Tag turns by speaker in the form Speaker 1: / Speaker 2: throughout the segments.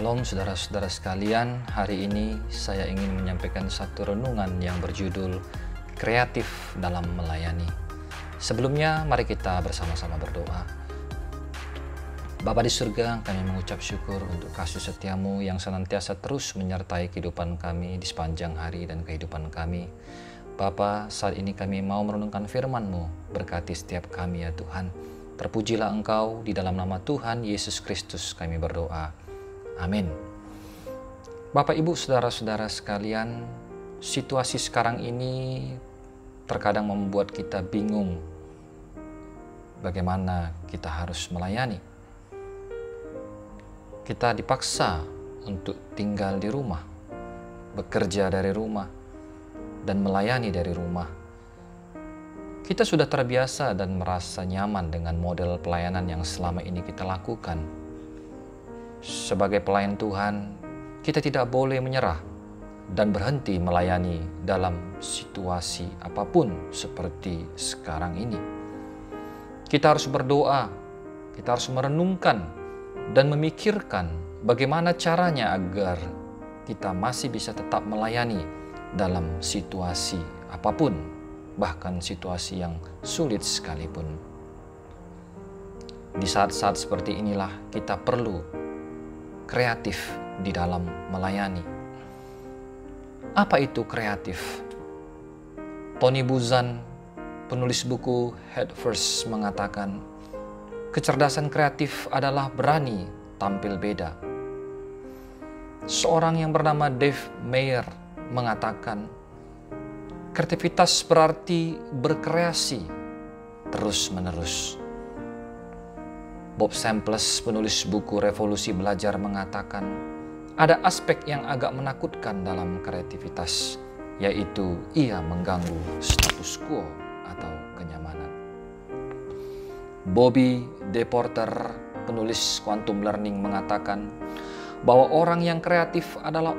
Speaker 1: Shalom saudara-saudara sekalian, hari ini saya ingin menyampaikan satu renungan yang berjudul Kreatif dalam Melayani. Sebelumnya mari kita bersama-sama berdoa. Bapa di surga, kami mengucap syukur untuk kasih setiamu yang senantiasa terus menyertai kehidupan kami di sepanjang hari dan kehidupan kami. Bapa, saat ini kami mau merenungkan firman-Mu, berkati setiap kami ya Tuhan. Terpujilah Engkau, di dalam nama Tuhan Yesus Kristus kami berdoa. Amin. Bapak, Ibu, saudara-saudara sekalian, situasi sekarang ini terkadang membuat kita bingung bagaimana kita harus melayani. Kita dipaksa untuk tinggal di rumah, bekerja dari rumah, dan melayani dari rumah. Kita sudah terbiasa dan merasa nyaman dengan model pelayanan yang selama ini kita lakukan. Sebagai pelayan Tuhan, kita tidak boleh menyerah dan berhenti melayani dalam situasi apapun seperti sekarang ini. Kita harus berdoa, kita harus merenungkan dan memikirkan bagaimana caranya agar kita masih bisa tetap melayani dalam situasi apapun, bahkan situasi yang sulit sekalipun. Di saat-saat seperti inilah kita perlu kreatif di dalam melayani. Apa itu kreatif? Tony Buzan, penulis buku Head First, mengatakan, kecerdasan kreatif adalah berani tampil beda. Seorang yang bernama Dave Meyer mengatakan, kreativitas berarti berkreasi terus-menerus. Bob Samples, penulis buku Revolusi Belajar, mengatakan ada aspek yang agak menakutkan dalam kreativitas, yaitu ia mengganggu status quo atau kenyamanan. Bobby DePorter, penulis Quantum Learning, mengatakan bahwa orang yang kreatif adalah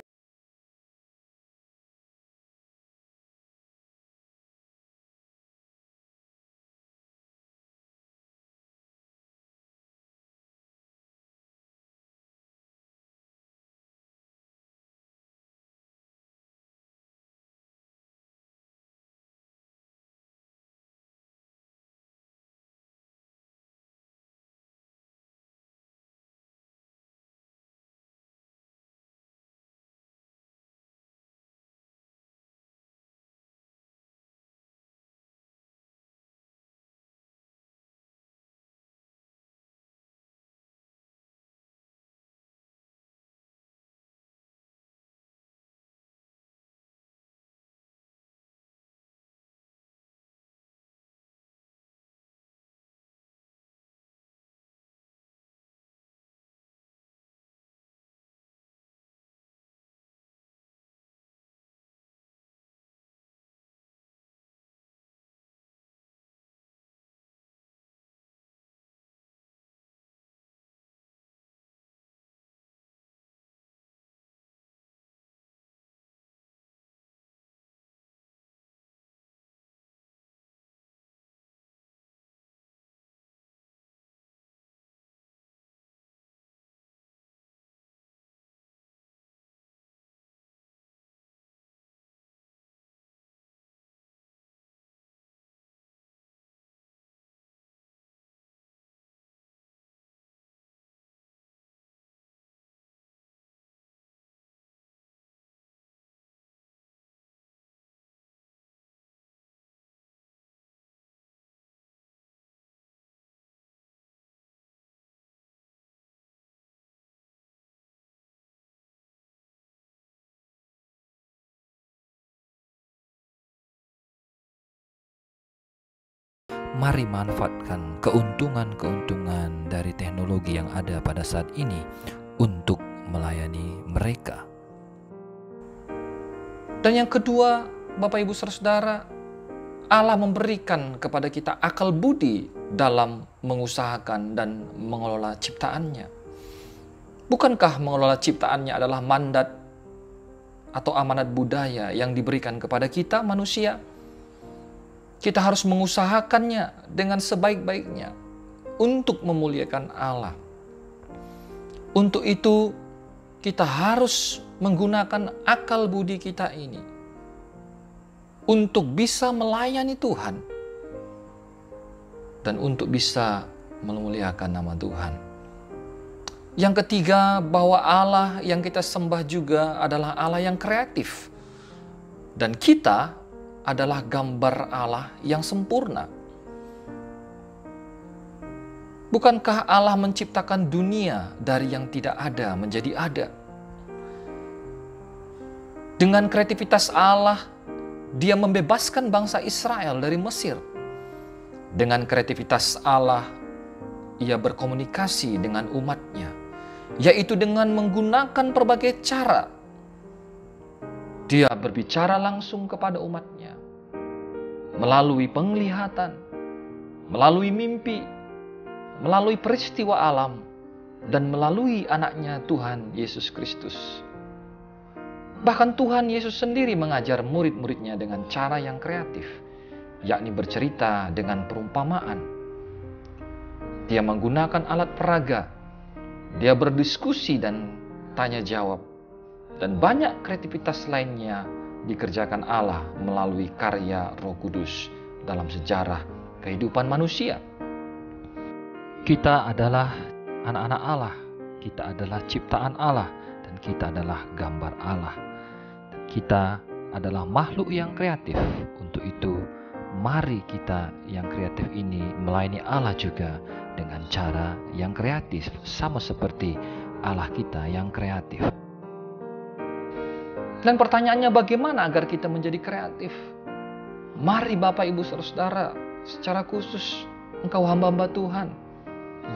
Speaker 1: mari manfaatkan keuntungan-keuntungan dari teknologi yang ada pada saat ini untuk melayani mereka. Dan yang kedua, Bapak Ibu Saudara, Allah memberikan kepada kita akal budi dalam mengusahakan dan mengelola ciptaannya. Bukankah mengelola ciptaannya adalah mandat atau amanat budaya yang diberikan kepada kita manusia? Kita harus mengusahakannya dengan sebaik-baiknya untuk memuliakan Allah. Untuk itu, kita harus menggunakan akal budi kita ini untuk bisa melayani Tuhan dan untuk bisa memuliakan nama Tuhan. Yang ketiga, bahwa Allah yang kita sembah juga adalah Allah yang kreatif. Dan kita adalah gambar Allah yang sempurna. Bukankah Allah menciptakan dunia dari yang tidak ada menjadi ada? Dengan kreativitas Allah, Dia membebaskan bangsa Israel dari Mesir. Dengan kreativitas Allah, Ia berkomunikasi dengan umatnya, yaitu dengan menggunakan berbagai cara. Dia berbicara langsung kepada umatnya melalui penglihatan, melalui mimpi, melalui peristiwa alam, dan melalui anaknya Tuhan Yesus Kristus. Bahkan Tuhan Yesus sendiri mengajar murid-muridnya dengan cara yang kreatif, yakni bercerita dengan perumpamaan. Dia menggunakan alat peraga, dia berdiskusi dan tanya jawab, dan banyak kreativitas lainnya dikerjakan Allah melalui karya Roh Kudus dalam sejarah kehidupan manusia. Kita adalah anak-anak Allah, kita adalah ciptaan Allah, dan kita adalah gambar Allah. Dan kita adalah makhluk yang kreatif. Untuk itu, mari kita yang kreatif ini melayani Allah juga dengan cara yang kreatif, sama seperti Allah kita yang kreatif. Dan pertanyaannya, bagaimana agar kita menjadi kreatif? Mari Bapak Ibu Saudara, secara khusus engkau hamba-hamba Tuhan,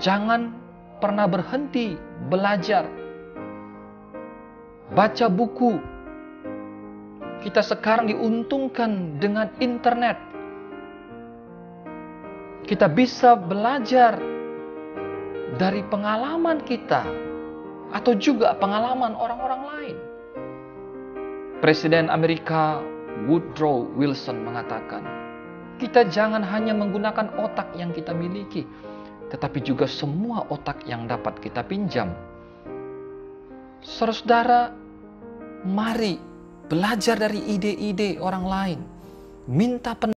Speaker 1: jangan pernah berhenti belajar. Baca buku. Kita sekarang diuntungkan dengan internet. Kita bisa belajar dari pengalaman kita atau juga pengalaman orang-orang lain. Presiden Amerika Woodrow Wilson mengatakan, kita jangan hanya menggunakan otak yang kita miliki, tetapi juga semua otak yang dapat kita pinjam. Saudara-saudara, mari belajar dari ide-ide orang lain. Minta pendapat.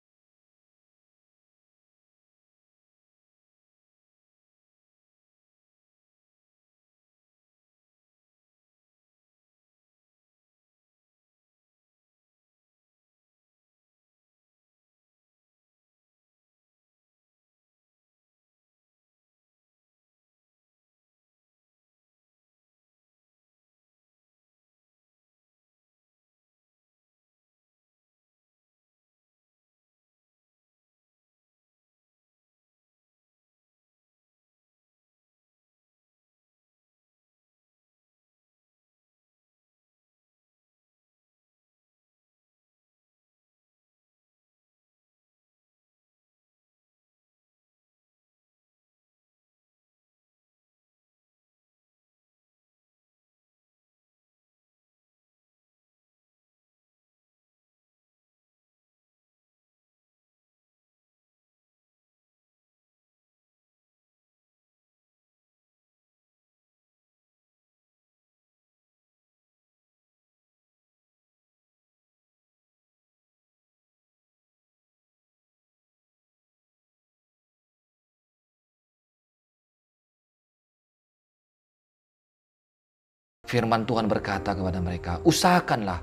Speaker 1: Firman Tuhan berkata kepada mereka, usahakanlah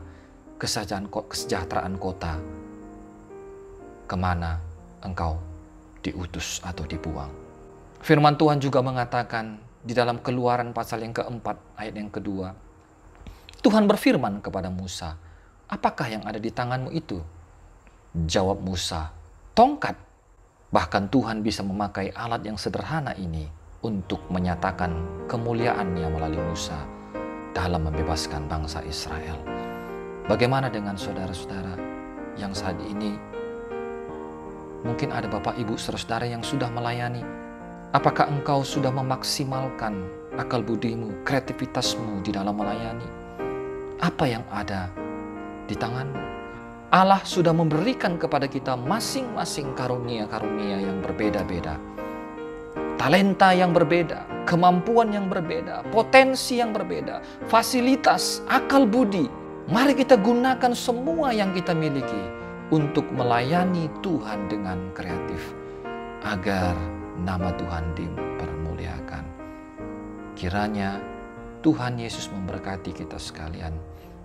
Speaker 1: kesejahteraan kota kemana engkau diutus atau dibuang. Firman Tuhan juga mengatakan di dalam Keluaran pasal yang keempat ayat yang kedua, Tuhan berfirman kepada Musa, apakah yang ada di tanganmu itu? Jawab Musa, tongkat. Bahkan Tuhan bisa memakai alat yang sederhana ini untuk menyatakan kemuliaannya melalui Musa dalam membebaskan bangsa Israel. Bagaimana dengan saudara-saudara yang saat ini mungkin ada Bapak Ibu saudara yang sudah melayani? Apakah engkau sudah memaksimalkan akal budimu, kreativitasmu di dalam melayani? Apa yang ada di tanganmu? Allah sudah memberikan kepada kita masing-masing karunia-karunia yang berbeda-beda, talenta yang berbeda. kemampuan yang berbeda, potensi yang berbeda, fasilitas, akal budi. Mari kita gunakan semua yang kita miliki untuk melayani Tuhan dengan kreatif, agar nama Tuhan dipermuliakan. Kiranya Tuhan Yesus memberkati kita sekalian,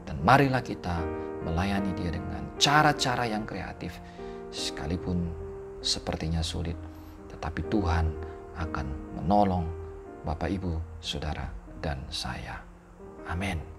Speaker 1: dan marilah kita melayani Dia dengan cara-cara yang kreatif, sekalipun sepertinya sulit, tetapi Tuhan akan menolong Bapak, Ibu, Saudara, dan saya. Amin.